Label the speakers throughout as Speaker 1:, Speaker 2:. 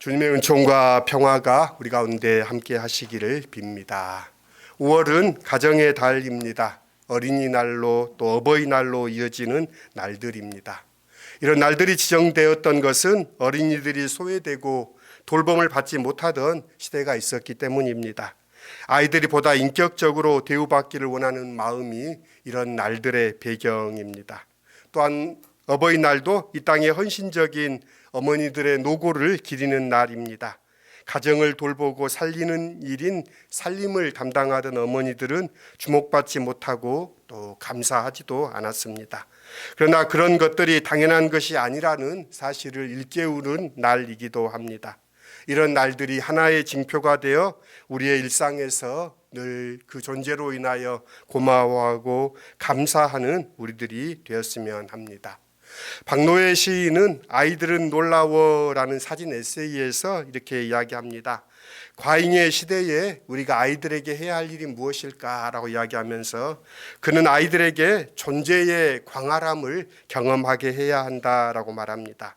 Speaker 1: 주님의 은총과 평화가 우리 가운데 함께 하시기를 빕니다. 5월은 가정의 달입니다. 어린이날로 또 어버이날로 이어지는 날들입니다. 이런 날들이 지정되었던 것은 어린이들이 소외되고 돌봄을 받지 못하던 시대가 있었기 때문입니다. 아이들이 보다 인격적으로 대우받기를 원하는 마음이 이런 날들의 배경입니다. 또한 어버이날도 이 땅의 헌신적인 어머니들의 노고를 기리는 날입니다. 가정을 돌보고 살리는 일인 살림을 담당하던 어머니들은 주목받지 못하고 또 감사하지도 않았습니다. 그러나 그런 것들이 당연한 것이 아니라는 사실을 일깨우는 날이기도 합니다. 이런 날들이 하나의 징표가 되어 우리의 일상에서 늘 그 존재로 인하여 고마워하고 감사하는 우리들이 되었으면 합니다. 박노해 시인은 아이들은 놀라워라는 사진 에세이에서 이렇게 이야기합니다. 과잉의 시대에 우리가 아이들에게 해야 할 일이 무엇일까라고 이야기하면서 그는 아이들에게 존재의 광활함을 경험하게 해야 한다라고 말합니다.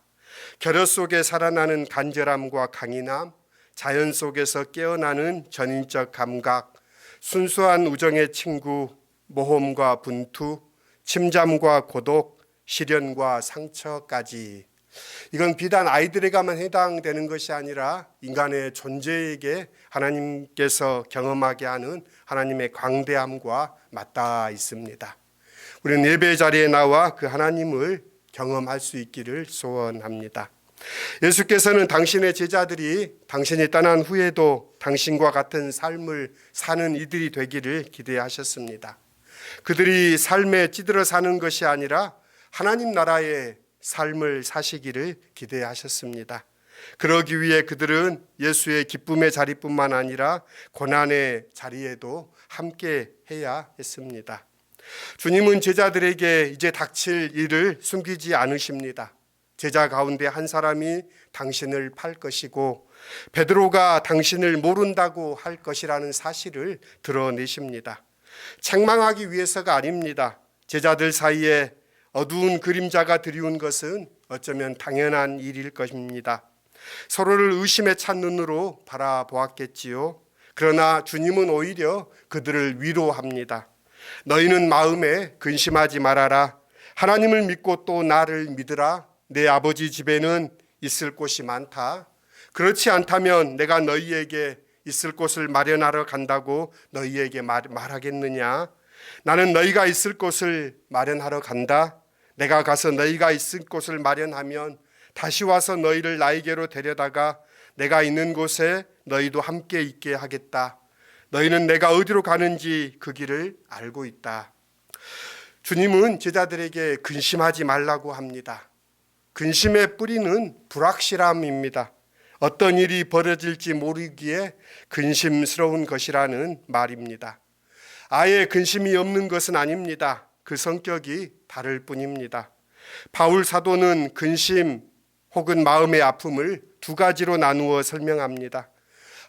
Speaker 1: 결여 속에 살아나는 간절함과 강인함, 자연 속에서 깨어나는 전인적 감각, 순수한 우정의 친구, 모험과 분투, 침잠과 고독, 시련과 상처까지. 이건 비단 아이들에게만 해당되는 것이 아니라 인간의 존재에게 하나님께서 경험하게 하는 하나님의 광대함과 맞닿아 있습니다. 우리는 예배 자리에 나와 그 하나님을 경험할 수 있기를 소원합니다. 예수께서는 당신의 제자들이 당신이 떠난 후에도 당신과 같은 삶을 사는 이들이 되기를 기대하셨습니다. 그들이 삶에 찌들어 사는 것이 아니라 하나님 나라의 삶을 사시기를 기대하셨습니다. 그러기 위해 그들은 예수의 기쁨의 자리뿐만 아니라 고난의 자리에도 함께 해야 했습니다. 주님은 제자들에게 이제 닥칠 일을 숨기지 않으십니다. 제자 가운데 한 사람이 당신을 팔 것이고 베드로가 당신을 모른다고 할 것이라는 사실을 드러내십니다. 책망하기 위해서가 아닙니다. 제자들 사이에 어두운 그림자가 드리운 것은 어쩌면 당연한 일일 것입니다. 서로를 의심에 찬 눈으로 바라보았겠지요. 그러나 주님은 오히려 그들을 위로합니다. 너희는 마음에 근심하지 말아라. 하나님을 믿고 또 나를 믿으라. 내 아버지 집에는 있을 곳이 많다. 그렇지 않다면 내가 너희에게 있을 곳을 마련하러 간다고 너희에게 말하겠느냐? 나는 너희가 있을 곳을 마련하러 간다. 내가 가서 너희가 있을 곳을 마련하면 다시 와서 너희를 나에게로 데려다가 내가 있는 곳에 너희도 함께 있게 하겠다. 너희는 내가 어디로 가는지 그 길을 알고 있다. 주님은 제자들에게 근심하지 말라고 합니다. 근심의 뿌리는 불확실함입니다. 어떤 일이 벌어질지 모르기에 근심스러운 것이라는 말입니다. 아예 근심이 없는 것은 아닙니다. 그 성격이 다를 뿐입니다. 바울 사도는 근심 혹은 마음의 아픔을 두 가지로 나누어 설명합니다.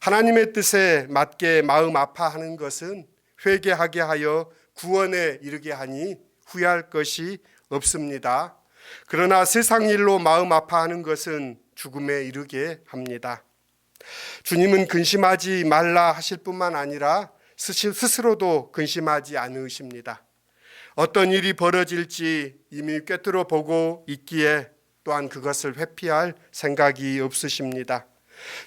Speaker 1: 하나님의 뜻에 맞게 마음 아파하는 것은 회개하게 하여 구원에 이르게 하니 후회할 것이 없습니다. 그러나 세상 일로 마음 아파하는 것은 죽음에 이르게 합니다. 주님은 근심하지 말라 하실 뿐만 아니라 스스로도 근심하지 않으십니다. 어떤 일이 벌어질지 이미 꿰뚫어 보고 있기에 또한 그것을 회피할 생각이 없으십니다.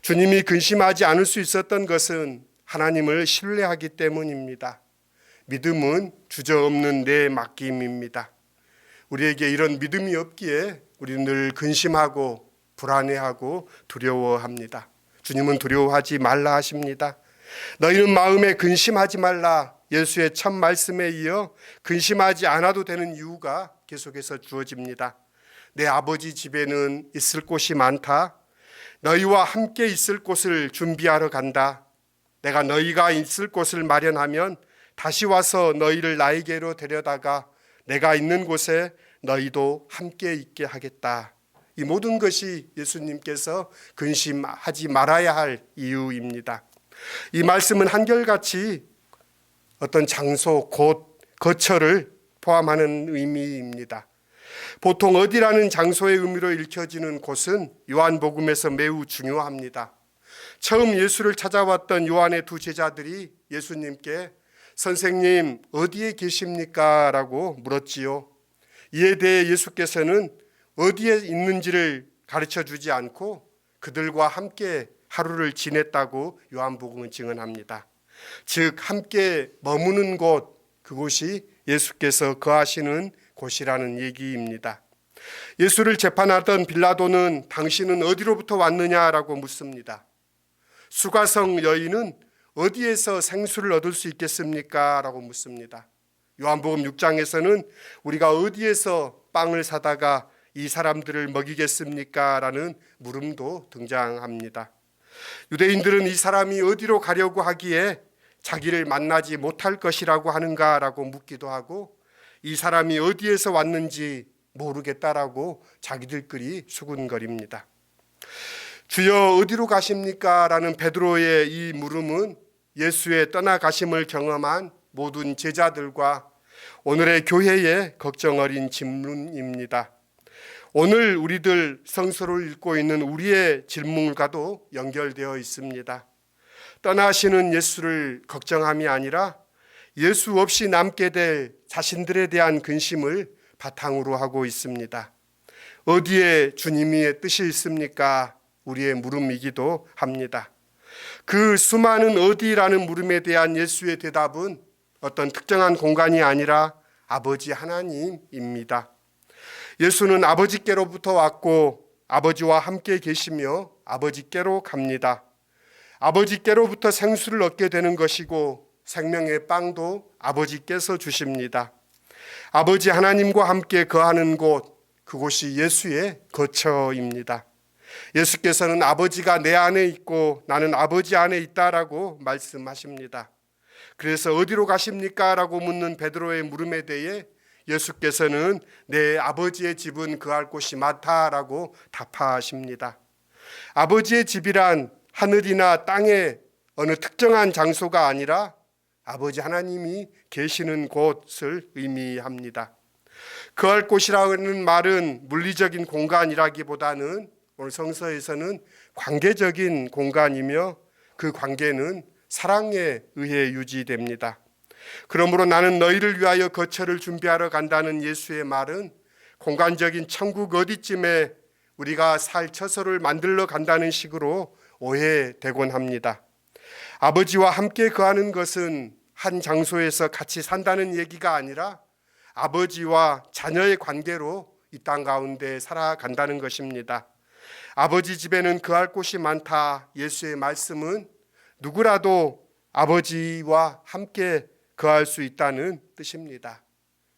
Speaker 1: 주님이 근심하지 않을 수 있었던 것은 하나님을 신뢰하기 때문입니다. 믿음은 주저없는 내 맡김입니다. 우리에게 이런 믿음이 없기에 우리는 늘 근심하고 불안해하고 두려워합니다. 주님은 두려워하지 말라 하십니다. 너희는 마음에 근심하지 말라. 예수의 첫 말씀에 이어 근심하지 않아도 되는 이유가 계속해서 주어집니다. 내 아버지 집에는 있을 곳이 많다. 너희와 함께 있을 곳을 준비하러 간다. 내가 너희가 있을 곳을 마련하면 다시 와서 너희를 나에게로 데려다가 내가 있는 곳에 너희도 함께 있게 하겠다. 이 모든 것이 예수님께서 근심하지 말아야 할 이유입니다. 이 말씀은 한결같이 어떤 장소, 곳, 거처를 포함하는 의미입니다. 보통 어디라는 장소의 의미로 읽혀지는 곳은 요한복음에서 매우 중요합니다. 처음 예수를 찾아왔던 요한의 두 제자들이 예수님께 선생님 어디에 계십니까? 라고 물었지요. 이에 대해 예수께서는 어디에 있는지를 가르쳐 주지 않고 그들과 함께 하루를 지냈다고 요한복음은 증언합니다. 즉 함께 머무는 곳, 그곳이 예수께서 거하시는 곳이라는 얘기입니다. 예수를 재판하던 빌라도는 당신은 어디로부터 왔느냐라고 묻습니다. 수가성 여인은 어디에서 생수를 얻을 수 있겠습니까? 라고 묻습니다. 요한복음 6장에서는 우리가 어디에서 빵을 사다가 이 사람들을 먹이겠습니까? 라는 물음도 등장합니다. 유대인들은 이 사람이 어디로 가려고 하기에 자기를 만나지 못할 것이라고 하는가라고 묻기도 하고 이 사람이 어디에서 왔는지 모르겠다라고 자기들끼리 수군거립니다. 주여 어디로 가십니까? 라는 베드로의 이 물음은 예수의 떠나가심을 경험한 모든 제자들과 오늘의 교회의 걱정 어린 질문입니다. 오늘 우리들 성서를 읽고 있는 우리의 질문과도 연결되어 있습니다. 떠나시는 예수를 걱정함이 아니라 예수 없이 남게 될 자신들에 대한 근심을 바탕으로 하고 있습니다. 어디에 주님의 뜻이 있습니까? 우리의 물음이기도 합니다. 그 수많은 어디라는 물음에 대한 예수의 대답은 어떤 특정한 공간이 아니라 아버지 하나님입니다. 예수는 아버지께로부터 왔고 아버지와 함께 계시며 아버지께로 갑니다. 아버지께로부터 생수를 얻게 되는 것이고 생명의 빵도 아버지께서 주십니다. 아버지 하나님과 함께 거하는 곳, 그곳이 예수의 거처입니다. 예수께서는 아버지가 내 안에 있고 나는 아버지 안에 있다라고 말씀하십니다. 그래서 어디로 가십니까? 라고 묻는 베드로의 물음에 대해 예수께서는 내 아버지의 집은 거할 곳이 많다라고 답하십니다. 아버지의 집이란 하늘이나 땅의 어느 특정한 장소가 아니라 아버지 하나님이 계시는 곳을 의미합니다. 거할 곳이라는 말은 물리적인 공간이라기보다는 오늘 성서에서는 관계적인 공간이며 그 관계는 사랑에 의해 유지됩니다. 그러므로 나는 너희를 위하여 거처를 준비하러 간다는 예수의 말은 공간적인 천국 어디쯤에 우리가 살 처소를 만들러 간다는 식으로 오해되곤 합니다. 아버지와 함께 거하는 것은 한 장소에서 같이 산다는 얘기가 아니라 아버지와 자녀의 관계로 이 땅 가운데 살아간다는 것입니다. 아버지 집에는 거할 곳이 많다. 예수의 말씀은 누구라도 아버지와 함께 거할 수 있다는 뜻입니다.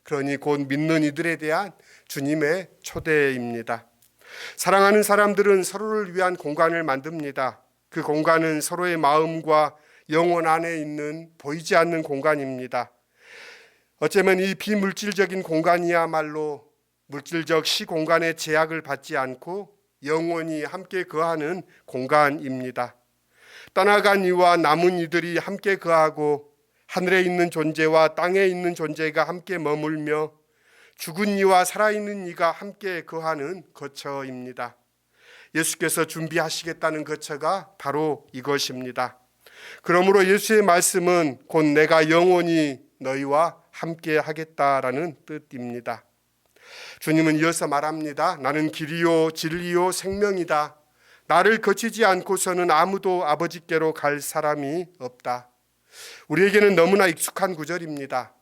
Speaker 1: 그러니 곧 믿는 이들에 대한 주님의 초대입니다. 사랑하는 사람들은 서로를 위한 공간을 만듭니다. 그 공간은 서로의 마음과 영혼 안에 있는 보이지 않는 공간입니다. 어쩌면 이 비물질적인 공간이야말로 물질적 시공간의 제약을 받지 않고 영원히 함께 거하는 공간입니다. 떠나간 이와 남은 이들이 함께 거하고 하늘에 있는 존재와 땅에 있는 존재가 함께 머물며 죽은 이와 살아있는 이가 함께 거하는 거처입니다. 예수께서 준비하시겠다는 거처가 바로 이것입니다. 그러므로 예수의 말씀은 곧 내가 영원히 너희와 함께 하겠다라는 뜻입니다. 주님은 이어서 말합니다. 나는 길이요 진리요 생명이다. 나를 거치지 않고서는 아무도 아버지께로 갈 사람이 없다. 우리에게는 너무나 익숙한 구절입니다.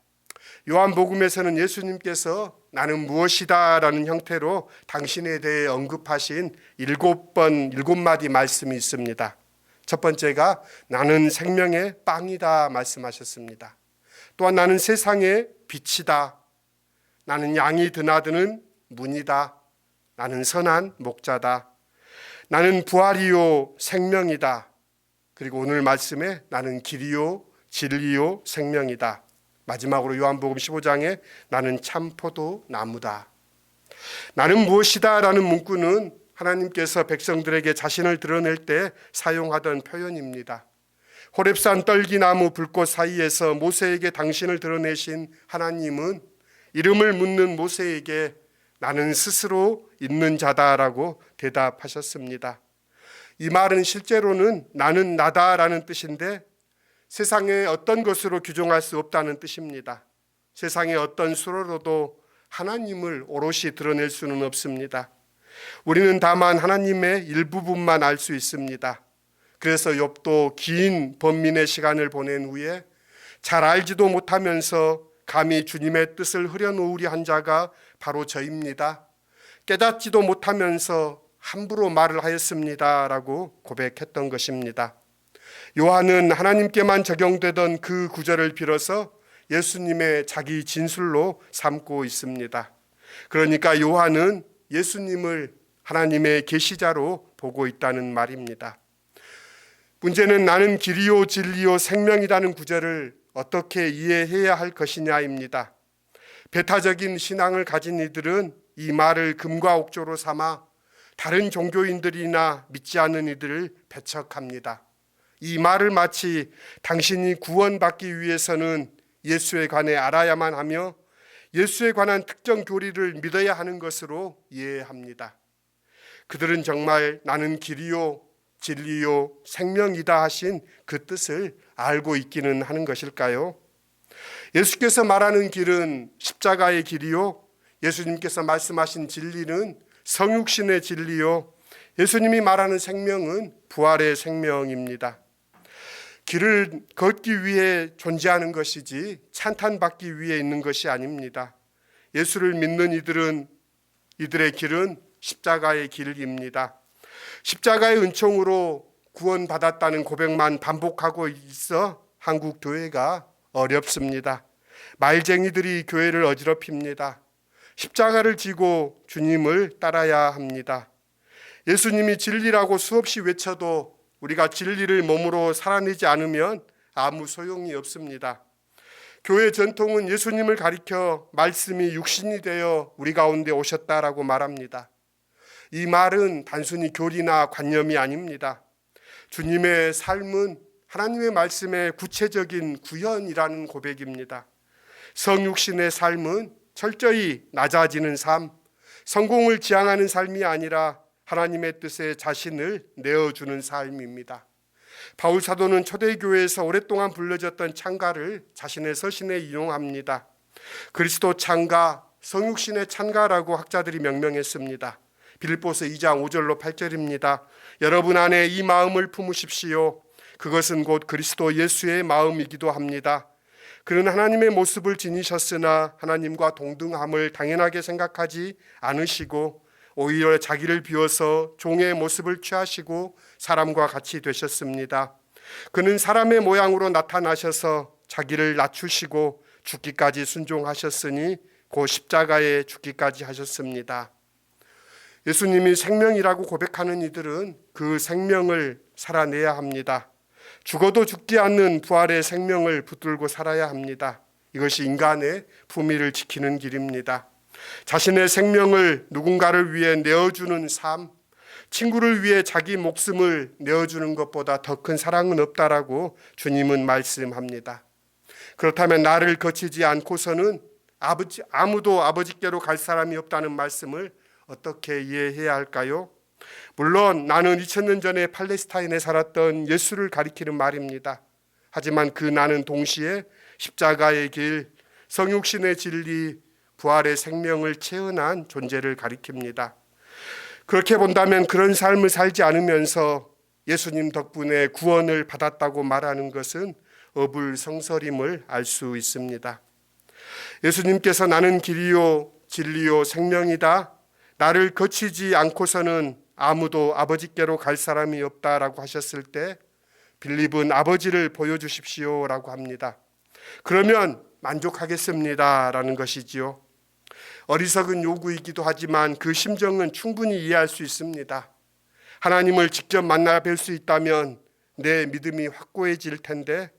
Speaker 1: 요한복음에서는 예수님께서 나는 무엇이다 라는 형태로 당신에 대해 언급하신 7마디 말씀이 있습니다. 첫 번째가 나는 생명의 빵이다 말씀하셨습니다. 또한 나는 세상의 빛이다. 나는 양이 드나드는 문이다. 나는 선한 목자다. 나는 부활이요 생명이다. 그리고 오늘 말씀에 나는 길이요 진리요 생명이다. 마지막으로 요한복음 15장에 나는 참 포도나무다. 나는 무엇이다 라는 문구는 하나님께서 백성들에게 자신을 드러낼 때 사용하던 표현입니다. 호렙산 떨기나무 불꽃 사이에서 모세에게 당신을 드러내신 하나님은 이름을 묻는 모세에게 나는 스스로 있는 자다라고 대답하셨습니다. 이 말은 실제로는 나는 나다라는 뜻인데 세상의 어떤 것으로 규정할 수 없다는 뜻입니다. 세상의 어떤 수로로도 하나님을 오롯이 드러낼 수는 없습니다. 우리는 다만 하나님의 일부분만 알 수 있습니다. 그래서 욥도 긴 번민의 시간을 보낸 후에 잘 알지도 못하면서 감히 주님의 뜻을 흐려놓으리 한 자가 바로 저입니다. 깨닫지도 못하면서 함부로 말을 하였습니다 라고 고백했던 것입니다. 요한은 하나님께만 적용되던 그 구절을 빌어서 예수님의 자기 진술로 삼고 있습니다. 그러니까 요한은 예수님을 하나님의 계시자로 보고 있다는 말입니다. 문제는 나는 길이요 진리요 생명이라는 구절을 어떻게 이해해야 할 것이냐입니다. 배타적인 신앙을 가진 이들은 이 말을 금과 옥조로 삼아 다른 종교인들이나 믿지 않는 이들을 배척합니다. 이 말을 마치 당신이 구원받기 위해서는 예수에 관해 알아야만 하며 예수에 관한 특정 교리를 믿어야 하는 것으로 이해합니다. 그들은 정말 나는 길이요 진리요 생명이다 하신 그 뜻을 알고 있기는 하는 것일까요? 예수께서 말하는 길은 십자가의 길이요, 예수님께서 말씀하신 진리는 성육신의 진리요, 예수님이 말하는 생명은 부활의 생명입니다. 길을 걷기 위해 존재하는 것이지 찬탄받기 위해 있는 것이 아닙니다. 예수를 믿는 이들의 길은 십자가의 길입니다. 십자가의 은총으로 구원받았다는 고백만 반복하고 있어 한국 교회가 어렵습니다. 말쟁이들이 교회를 어지럽힙니다. 십자가를 지고 주님을 따라야 합니다. 예수님이 진리라고 수없이 외쳐도 우리가 진리를 몸으로 살아내지 않으면 아무 소용이 없습니다. 교회 전통은 예수님을 가리켜 말씀이 육신이 되어 우리 가운데 오셨다라고 말합니다. 이 말은 단순히 교리나 관념이 아닙니다. 주님의 삶은 하나님의 말씀의 구체적인 구현이라는 고백입니다. 성육신의 삶은 철저히 낮아지는 삶, 성공을 지향하는 삶이 아니라 하나님의 뜻에 자신을 내어주는 삶입니다. 바울 사도는 초대교회에서 오랫동안 불려졌던 찬가를 자신의 서신에 인용합니다. 그리스도 찬가, 성육신의 찬가라고 학자들이 명명했습니다. 빌립보서 2장 5절로 8절입니다. 여러분 안에 이 마음을 품으십시오. 그것은 곧 그리스도 예수의 마음이기도 합니다. 그는 하나님의 모습을 지니셨으나 하나님과 동등함을 당연하게 생각하지 않으시고 오히려 자기를 비워서 종의 모습을 취하시고 사람과 같이 되셨습니다. 그는 사람의 모양으로 나타나셔서 자기를 낮추시고 죽기까지 순종하셨으니 곧 십자가에 죽기까지 하셨습니다. 예수님이 생명이라고 고백하는 이들은 그 생명을 살아내야 합니다. 죽어도 죽지 않는 부활의 생명을 붙들고 살아야 합니다. 이것이 인간의 품위를 지키는 길입니다. 자신의 생명을 누군가를 위해 내어주는 삶, 친구를 위해 자기 목숨을 내어주는 것보다 더 큰 사랑은 없다라고 주님은 말씀합니다. 그렇다면 나를 거치지 않고서는 아무도 아버지께로 갈 사람이 없다는 말씀을 어떻게 이해해야 할까요? 물론 나는 2000년 전에 팔레스타인에 살았던 예수를 가리키는 말입니다. 하지만 그 나는 동시에 십자가의 길, 성육신의 진리, 부활의 생명을 체험한 존재를 가리킵니다. 그렇게 본다면 그런 삶을 살지 않으면서 예수님 덕분에 구원을 받았다고 말하는 것은 어불성설임을 알 수 있습니다. 예수님께서 나는 길이요 진리요 생명이다. 나를 거치지 않고서는 아무도 아버지께로 갈 사람이 없다라고 하셨을 때 빌립은 아버지를 보여주십시오라고 합니다. 그러면 만족하겠습니다라는 것이지요. 어리석은 요구이기도 하지만 그 심정은 충분히 이해할 수 있습니다. 하나님을 직접 만나 뵐 수 있다면 내 믿음이 확고해질 텐데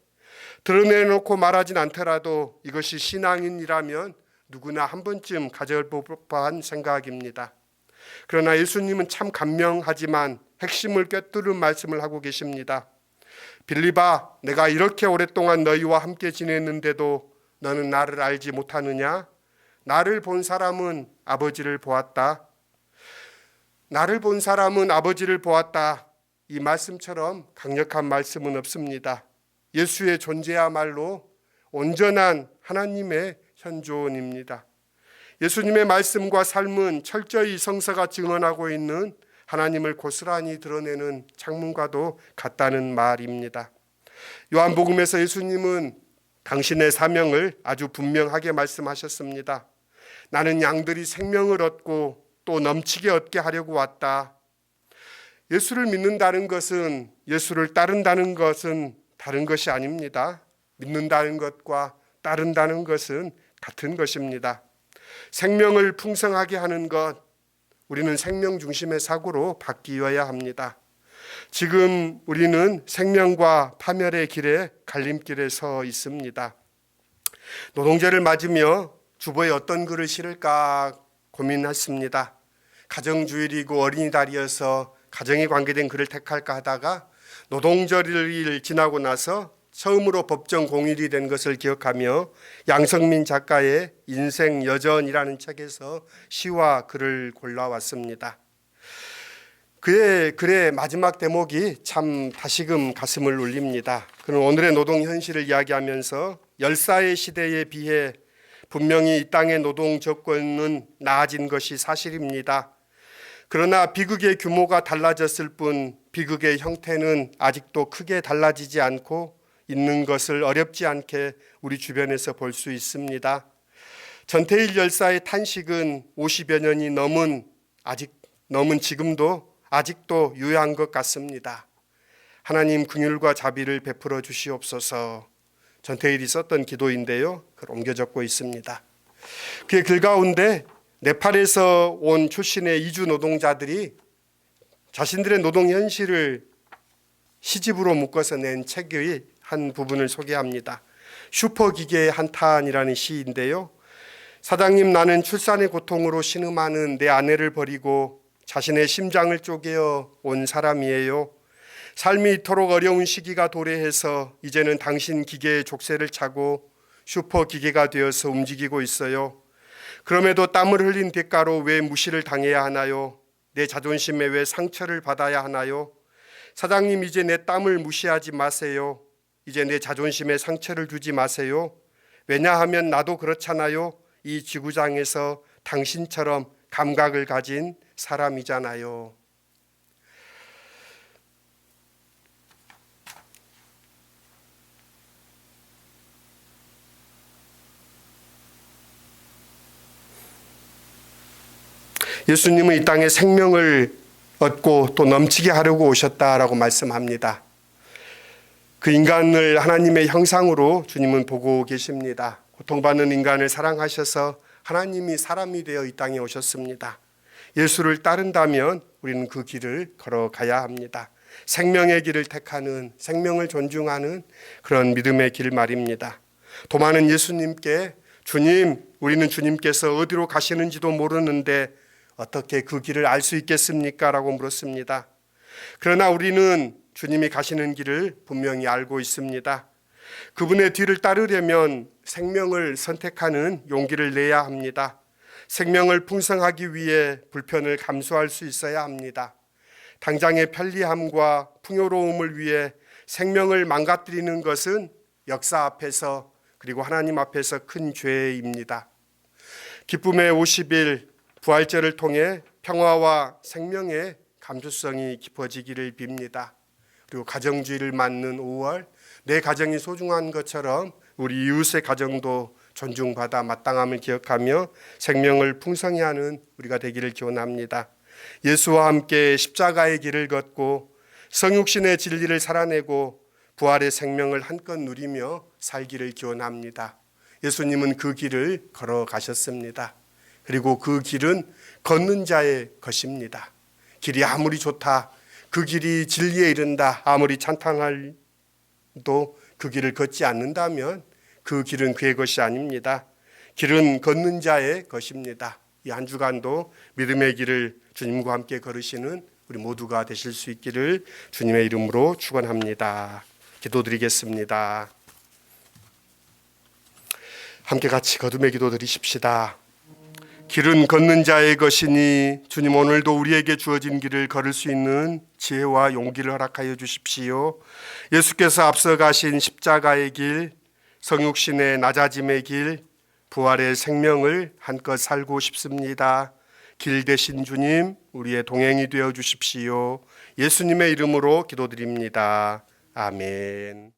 Speaker 1: 드러내놓고 말하진 않더라도 이것이 신앙인이라면 누구나 한 번쯤 가질 법한 생각입니다. 그러나 예수님은 참 간명하지만 핵심을 꿰뚫은 말씀을 하고 계십니다. 빌립아, 내가 이렇게 오랫동안 너희와 함께 지냈는데도 너는 나를 알지 못하느냐? 나를 본 사람은 아버지를 보았다. 나를 본 사람은 아버지를 보았다. 이 말씀처럼 강력한 말씀은 없습니다. 예수의 존재야말로 온전한 하나님의 현존입니다. 예수님의 말씀과 삶은 철저히 성서가 증언하고 있는 하나님을 고스란히 드러내는 창문과도 같다는 말입니다. 요한복음에서 예수님은 당신의 사명을 아주 분명하게 말씀하셨습니다. 나는 양들이 생명을 얻고 또 넘치게 얻게 하려고 왔다. 예수를 믿는다는 것은, 예수를 따른다는 것은 다른 것이 아닙니다. 믿는다는 것과 따른다는 것은 같은 것입니다. 생명을 풍성하게 하는 것, 우리는 생명 중심의 사고로 바뀌어야 합니다. 지금 우리는 생명과 파멸의 길에 갈림길에 서 있습니다. 노동절을 맞으며 주보에 어떤 글을 실을까 고민했습니다. 가정주일이고 어린이날이어서 가정에 관계된 글을 택할까 하다가 노동절일 지나고 나서 처음으로 법정 공휴일이 된 것을 기억하며 양성민 작가의 인생 여전이라는 책에서 시와 글을 골라왔습니다. 그의 글의 마지막 대목이 참 다시금 가슴을 울립니다. 그는 오늘의 노동 현실을 이야기하면서 열사의 시대에 비해 분명히 이 땅의 노동 조건은 나아진 것이 사실입니다. 그러나 비극의 규모가 달라졌을 뿐 비극의 형태는 아직도 크게 달라지지 않고 있는 것을 어렵지 않게 우리 주변에서 볼 수 있습니다. 전태일 열사의 탄식은 50여 년이 넘은 지금도 아직도 유효한 것 같습니다. 하나님 긍휼과 자비를 베풀어 주시옵소서. 전태일이 썼던 기도인데요. 그걸 옮겨 적고 있습니다. 그의 글 가운데 네팔에서 온 출신의 이주 노동자들이 자신들의 노동 현실을 시집으로 묶어서 낸 책의 한 부분을 소개합니다. 슈퍼기계의 한탄이라는 시인데요. 사장님, 나는 출산의 고통으로 신음하는 내 아내를 버리고 자신의 심장을 쪼개어 온 사람이에요. 삶이 이토록 어려운 시기가 도래해서 이제는 당신 기계의 족쇄를 차고 슈퍼기계가 되어서 움직이고 있어요. 그럼에도 땀을 흘린 대가로 왜 무시를 당해야 하나요? 내 자존심에 왜 상처를 받아야 하나요? 사장님, 이제 내 땀을 무시하지 마세요. 이제 내 자존심에 상처를 주지 마세요. 왜냐하면 나도 그렇잖아요. 이 지구상에서 당신처럼 감각을 가진 사람이잖아요. 예수님은 이 땅에 생명을 얻고 또 넘치게 하려고 오셨다라고 말씀합니다. 그 인간을 하나님의 형상으로 주님은 보고 계십니다. 고통받는 인간을 사랑하셔서 하나님이 사람이 되어 이 땅에 오셨습니다. 예수를 따른다면 우리는 그 길을 걸어가야 합니다. 생명의 길을 택하는, 생명을 존중하는 그런 믿음의 길 말입니다. 도마는 예수님께 주님, 우리는 주님께서 어디로 가시는지도 모르는데 어떻게 그 길을 알 수 있겠습니까? 라고 물었습니다. 그러나 우리는 주님이 가시는 길을 분명히 알고 있습니다. 그분의 뒤를 따르려면 생명을 선택하는 용기를 내야 합니다. 생명을 풍성하기 위해 불편을 감수할 수 있어야 합니다. 당장의 편리함과 풍요로움을 위해 생명을 망가뜨리는 것은 역사 앞에서 그리고 하나님 앞에서 큰 죄입니다. 기쁨의 50일 부활절을 통해 평화와 생명의 감수성이 깊어지기를 빕니다. 그리고 가정주의를 맞는 5월, 내 가정이 소중한 것처럼 우리 이웃의 가정도 존중받아 마땅함을 기억하며 생명을 풍성히 하는 우리가 되기를 기원합니다. 예수와 함께 십자가의 길을 걷고 성육신의 진리를 살아내고 부활의 생명을 한껏 누리며 살기를 기원합니다. 예수님은 그 길을 걸어가셨습니다. 그리고 그 길은 걷는 자의 것입니다. 길이 아무리 좋다, 그 길이 진리에 이른다, 아무리 찬탄할도 그 길을 걷지 않는다면 그 길은 그의 것이 아닙니다. 길은 걷는 자의 것입니다. 이 한 주간도 믿음의 길을 주님과 함께 걸으시는 우리 모두가 되실 수 있기를 주님의 이름으로 축원합니다. 기도드리겠습니다. 함께 같이 거듭의 기도 드리십시다. 길은 걷는 자의 것이니 주님 오늘도 우리에게 주어진 길을 걸을 수 있는 지혜와 용기를 허락하여 주십시오. 예수께서 앞서 가신 십자가의 길, 성육신의 낮아짐의 길, 부활의 생명을 한껏 살고 싶습니다. 길 대신 주님, 우리의 동행이 되어 주십시오. 예수님의 이름으로 기도드립니다. 아멘.